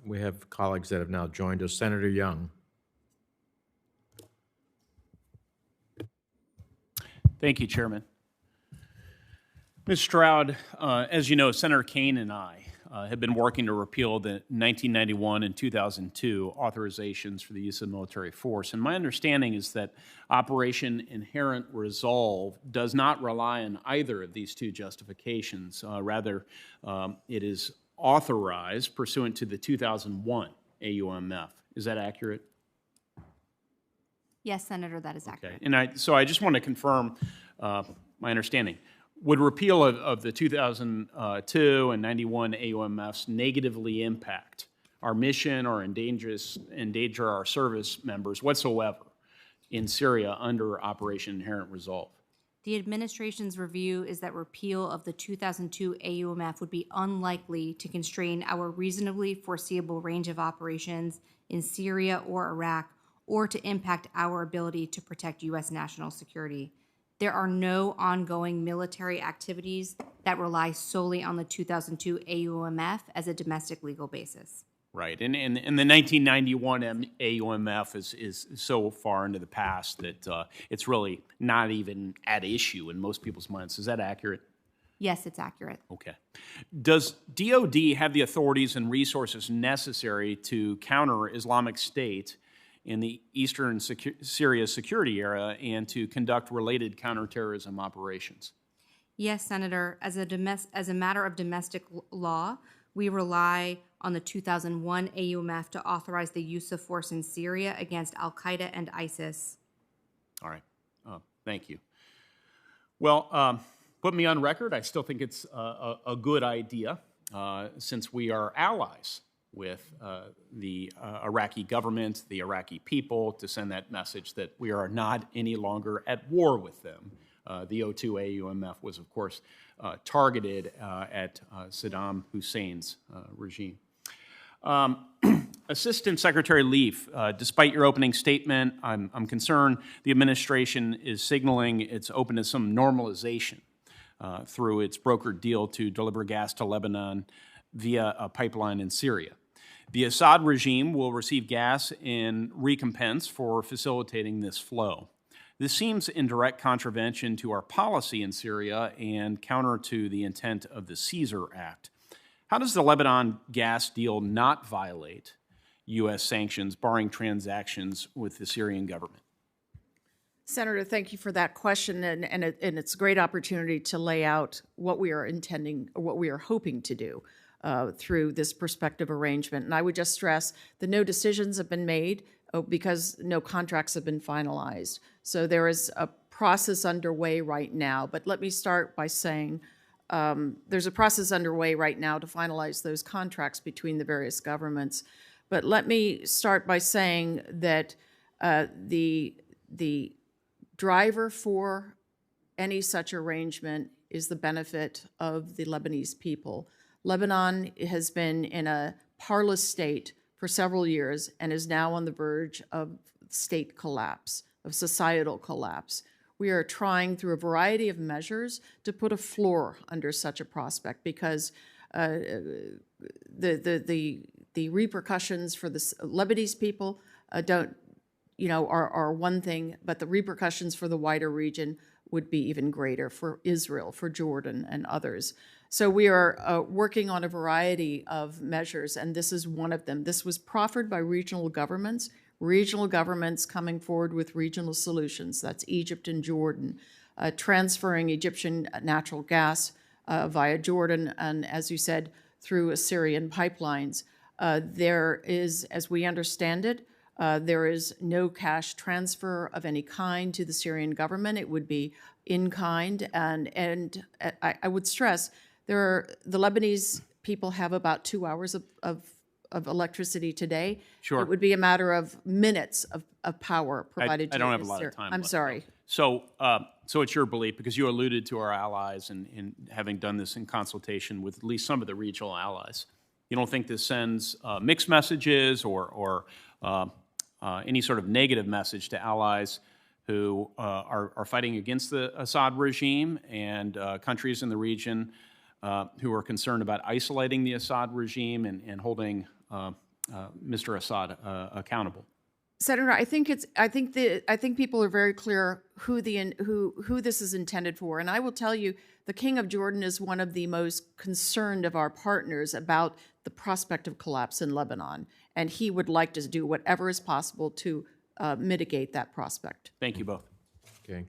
We have colleagues that have now joined us. Senator Young. Thank you, Chairman. Ms. Stroud, as you know, Senator Kaine and I have been working to repeal the 1991 and 2002 authorizations for the use of military force. And my understanding is that Operation Inherent Resolve does not rely on either of these two justifications. Rather, it is authorized pursuant to the 2001 AUMF. Is that accurate? Yes, Senator, that is accurate. Okay. And so I just want to confirm my understanding. Would repeal of the 2002 and 91 AUMFs negatively impact our mission or endanger our service members whatsoever in Syria under Operation Inherent Resolve? The administration's review is that repeal of the 2002 AUMF would be unlikely to constrain our reasonably foreseeable range of operations in Syria or Iraq, or to impact our ability to protect U.S. national security. There are no ongoing military activities that rely solely on the 2002 AUMF as a domestic legal basis. Right, and the 1991 AUMF is so far into the past that it's really not even at issue in most people's minds. Is that accurate? Yes, it's accurate. Okay. Does DOD have the authorities and resources necessary to counter Islamic State in the eastern Syria security area and to conduct related counterterrorism operations? Yes, Senator. As a matter of domestic law, we rely on the 2001 AUMF to authorize the use of force in Syria against al-Qaeda and ISIS. All right. Thank you. Well, put me on record. I still think it's a good idea since we are allies with the Iraqi government, the Iraqi people, to send that message that we are not any longer at war with them. The 02 AUMF was, of course, targeted at Saddam Hussein's regime. Assistant Secretary Leaf, despite your opening statement, I'm concerned the administration is signaling its open to some normalization through its brokered deal to deliver gas to Lebanon via a pipeline in Syria. The Assad regime will receive gas in recompense for facilitating this flow. This seems in direct contravention to our policy in Syria and counter to the intent of the Caesar Act. How does the Lebanon gas deal not violate U.S. sanctions, barring transactions with the Syrian government? Senator, thank you for that question, and it's a great opportunity to lay out what we are intending, or what we are hoping to do through this prospective arrangement. And I would just stress that no decisions have been made because no contracts have been finalized. So there is a process underway right now. But let me start by saying there's a process underway right now to finalize those contracts between the various governments. But let me start by saying that the driver for any such arrangement is the benefit of the Lebanese people. Lebanon has been in a parlous state for several years and is now on the verge of state collapse, of societal collapse. We are trying through a variety of measures to put a floor under such a prospect because the repercussions for the Lebanese people are one thing, but the repercussions for the wider region would be even greater for Israel, for Jordan, and others. So we are working on a variety of measures, and this is one of them. This was proffered by regional governments coming forward with regional solutions. That's Egypt and Jordan, transferring Egyptian natural gas via Jordan, and as you said, through Assyrian pipelines. There is, as we understand it, there is no cash transfer of any kind to the Syrian government. It would be in kind, and I would stress the Lebanese people have about 2 hours of electricity today. Sure. It would be a matter of minutes of power provided to I don't have a lot of time I'm left, sorry. So it's your belief, because you alluded to our allies and having done this in consultation with at least some of the regional allies. You don't think this sends mixed messages or any sort of negative message to allies who are fighting against the Assad regime and countries in the region who are concerned about isolating the Assad regime and holding Mr. Assad accountable? Senator, I think people are very clear who this is intended for, and I will tell you, the King of Jordan is one of the most concerned of our partners about the prospect of collapse in Lebanon, and he would like to do whatever is possible to mitigate that prospect. Thank you both. Okay.